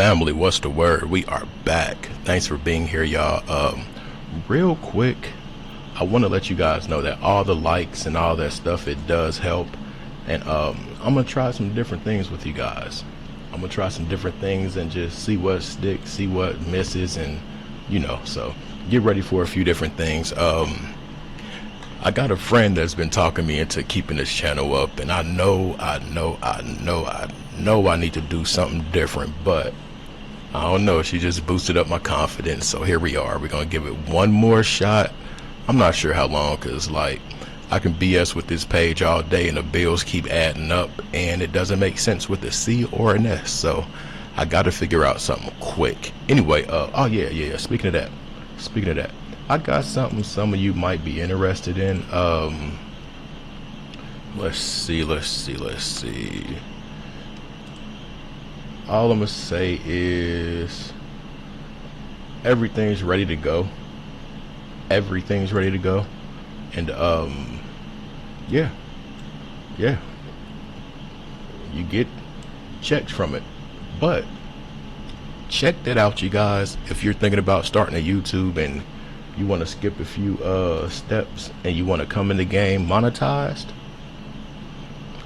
family, what's the word? We are back. Thanks for being here, y'all. Real quick, I want to let you guys know that all the likes and all that stuff, it does help. And I'm gonna try some different things with you guys. I'm gonna try some different things and just see what sticks, see what misses, and so get ready for a few different things. I got a friend that's been talking me into keeping this channel up, and I know I need to do something different, but I don't know, she just boosted up my confidence, so here we are. We're gonna give it one more shot. I'm not sure how long, because like I can BS with this page all day and the bills keep adding up, and it doesn't make sense with a C or an S, so I gotta figure out something quick. Anyway, oh yeah, speaking of that, I got something some of you might be interested in. Let's see. All I'm gonna say is everything's ready to go. And yeah, you get checks from it. But check that out, you guys. If you're thinking about starting a YouTube and you want to skip a few steps and you want to come in the game monetized,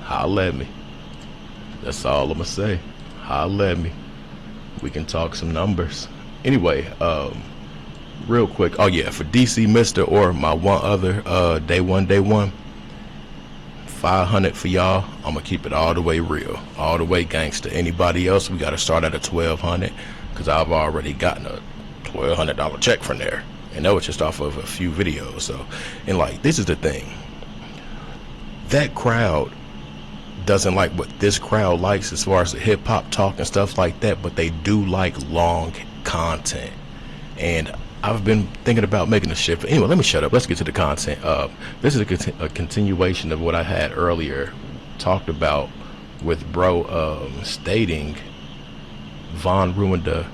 holla at me. That's all I'm gonna say. Holla at me. We can talk some numbers. Anyway, real quick, oh yeah, for DC Mister or my one other day one 500 for y'all. I'm gonna keep it all the way real, all the way gangster. Anybody else, we gotta start at a 1200, because I've already gotten a $1,200 check from there, and that was just off of a few videos. So, and like, this is the thing, that crowd doesn't like what this crowd likes as far as the hip-hop talk and stuff like that, but they do like long content. And I've been thinking about making a shift. Anyway, let me shut up. Let's get to the content. This is a continuation of what I had earlier talked about with bro stating Von ruined a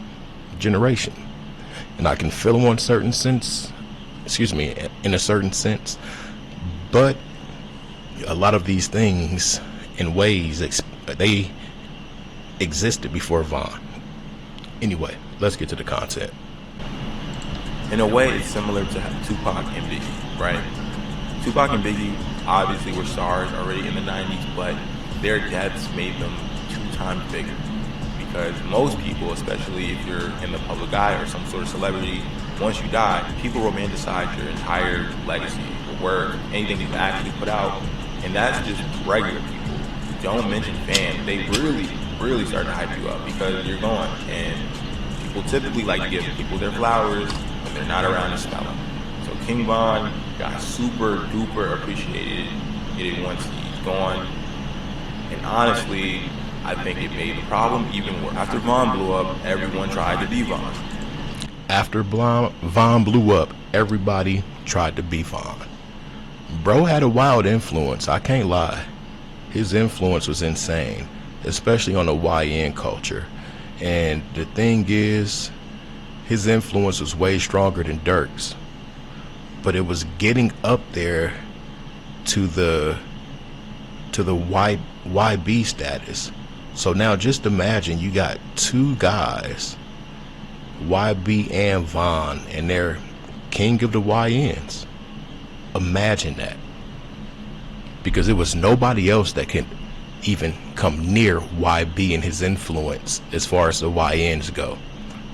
generation, and I can feel him in a certain sense, but a lot of these things in ways they existed before Von. Anyway, let's get to the content. In a way, it's similar to Tupac and Biggie, right? Tupac and Biggie obviously were stars already in the 90s, but their deaths made them 2 times bigger. Because most people, especially if you're in the public eye or some sort of celebrity, once you die, people romanticize your entire legacy, your work, anything you've actually put out, and that's just regular people. Don't mention fans. They really start to hype you up because you're gone, and people typically like to give people their flowers when they're not around to smell them. So King Von got super duper appreciated once he's gone, and honestly, I think it made the problem even worse. After Von blew up, everyone tried to be Von. After Von blew up, everybody tried to be Von. Bro had a wild influence, I can't lie. His influence was insane, especially on the YN culture. And the thing is, his influence was way stronger than Dirk's, but it was getting up there to the YB status. So now just imagine you got 2 guys, YB and Von, and they're king of the YNs. Imagine that. Because it was nobody else that can even come near YB and his influence as far as the YNs go.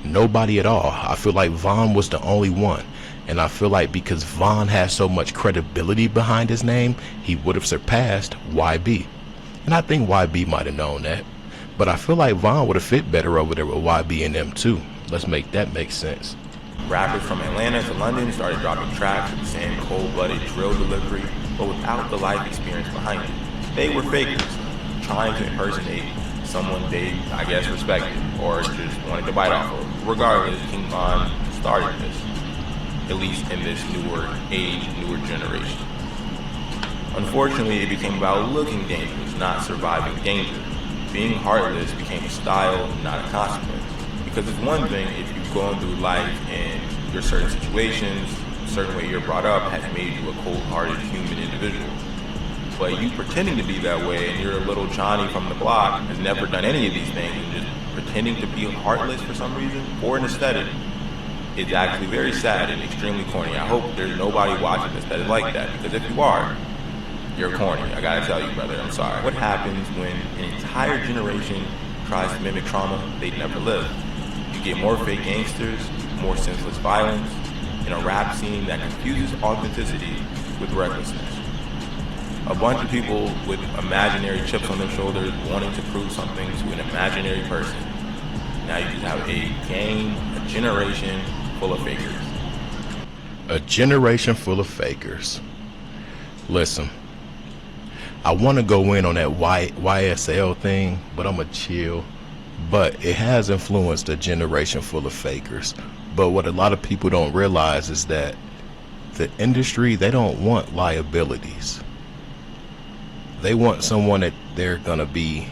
Nobody at all. I feel like Von was the only one, and I feel like because Von has so much credibility behind his name, he would have surpassed YB. And I think YB might have known that, but I feel like Von would have fit better over there with YB and them too. Let's make that make sense. Rappers from Atlanta to London started dropping tracks with the same cold-blooded drill delivery, but without the life experience behind it. They were fakers, trying to impersonate someone they, I guess, respected or just wanted to bite off of. Regardless, King Von started this, at least in this newer age, newer generation. Unfortunately, it became about looking dangerous, not surviving danger. Being heartless became a style, not a consequence. Because it's one thing if you've gone through life and your certain situations, a certain way you're brought up has made you a cold-hearted human individual. But you pretending to be that way and you're a little Johnny from the block, has never done any of these things and just pretending to be heartless for some reason for an aesthetic is actually very sad and extremely corny. I hope there's nobody watching this that is like that, because if you are, you're corny. I gotta tell you, brother, I'm sorry. What happens when an entire generation tries to mimic trauma they never lived? You get more fake gangsters, more senseless violence, in a rap scene that confuses authenticity with recklessness. A bunch of people with imaginary chips on their shoulders wanting to prove something to an imaginary person. Now you just have a game, a generation full of fakers. A generation full of fakers. Listen, I want to go in on that YSL thing, but I'm going to chill. But it has influenced a generation full of fakers. But what a lot of people don't realize is that the industry, they don't want liabilities. They want someone that they're going to be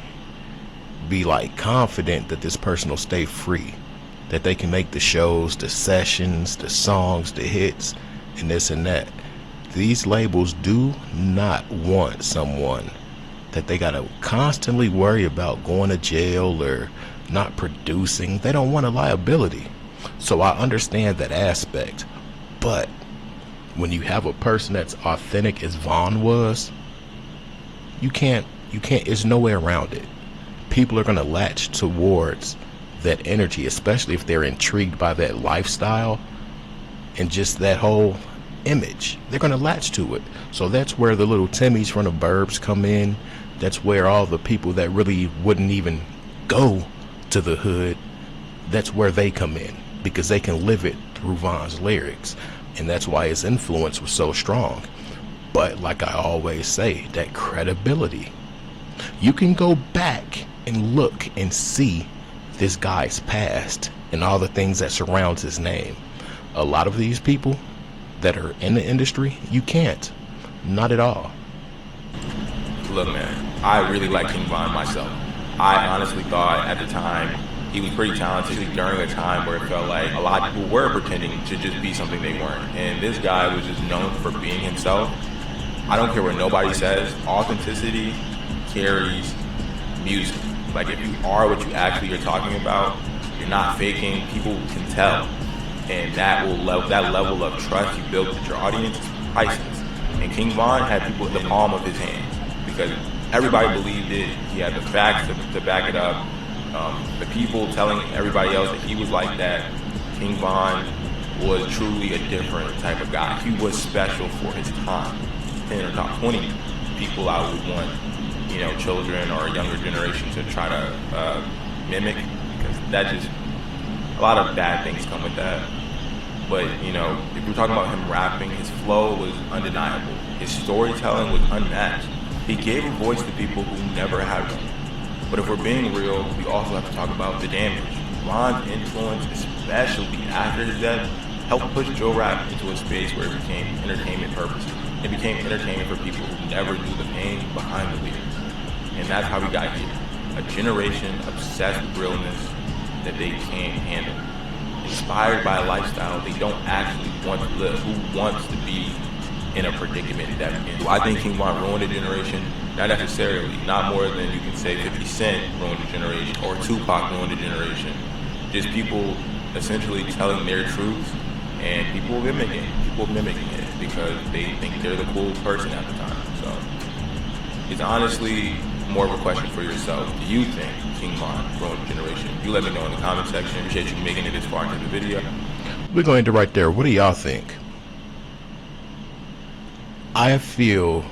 like confident that this person will stay free, that they can make the shows, the sessions, the songs, the hits, and this and that. These labels do not want someone that they gotta constantly worry about going to jail or not producing. They don't want a liability. So I understand that aspect. But when you have a person that's authentic as Vaughn was, you can't, there's no way around it. People are gonna latch towards that energy, especially if they're intrigued by that lifestyle and just that whole image. They're gonna latch to it. So that's where the little Timmys from the burbs come in. That's where all the people that really wouldn't even go to the hood, that's where they come in, because they can live it through Vaughn's lyrics. And that's why his influence was so strong. But like I always say, that credibility. You can go back and look and see this guy's past and all the things that surrounds his name. A lot of these people that are in the industry, you can't. Not at all. Look, man, I really like King Von myself. I honestly thought at the time he was pretty talented during a time where it felt like a lot of people were pretending to just be something they weren't. And this guy was just known for being himself. I don't care what nobody says, authenticity carries music. Like, if you are what you actually are talking about, you're not faking, people can tell. And that level of trust you build with your audience is priceless. And King Von had people in the palm of his hand because everybody believed it. He had the facts to back it up. The people telling everybody else that he was like that. King Von was truly a different type of guy. He was special for his time. 10 or top 20 people I would want, children or a younger generation to try to mimic, because that just, a lot of bad things come with that. But, if we're talking about him rapping, his flow was undeniable. His storytelling was unmatched. He gave a voice to people who never had one. But if we're being real, we also have to talk about the damage. Von's influence, especially after his death, helped push Joe Rap into a space where it became entertainment purposes. It became entertainment for people who never knew the pain behind the lyrics. And that's how we got here. A generation obsessed with realness that they can't handle. Inspired by a lifestyle they don't actually want to live. Who wants to be in a predicament that begins? I think King Von ruined a generation. Not necessarily. Not more than you can say 50 Cent ruined a generation or Tupac ruined a generation. Just people essentially telling their truths and people mimicking it because they think they're the cool person at the time. So it's honestly more of a question for yourself. Do you think King Von ruined a generation? You let me know in the comment section. Appreciate you making it this far into the video. We're going to right there. What do y'all think? I feel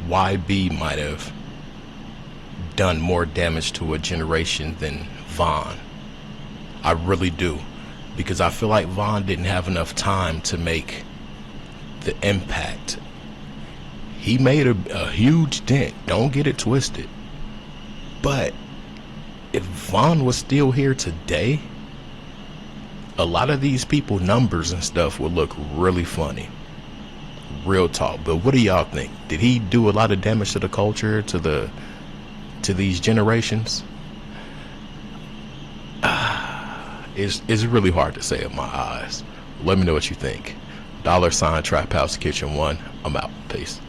YB might have done more damage to a generation than Von. I really do. Because I feel like Von didn't have enough time to make the impact. He made a huge dent. Don't get it twisted. But if Von was still here today, a lot of these people numbers and stuff would look really funny. Real talk. But what do y'all think? Did he do a lot of damage to the culture, to these generations? It's really hard to say in my eyes. Let me know what you think. $Trap House Kitchen 1. I'm out. Peace.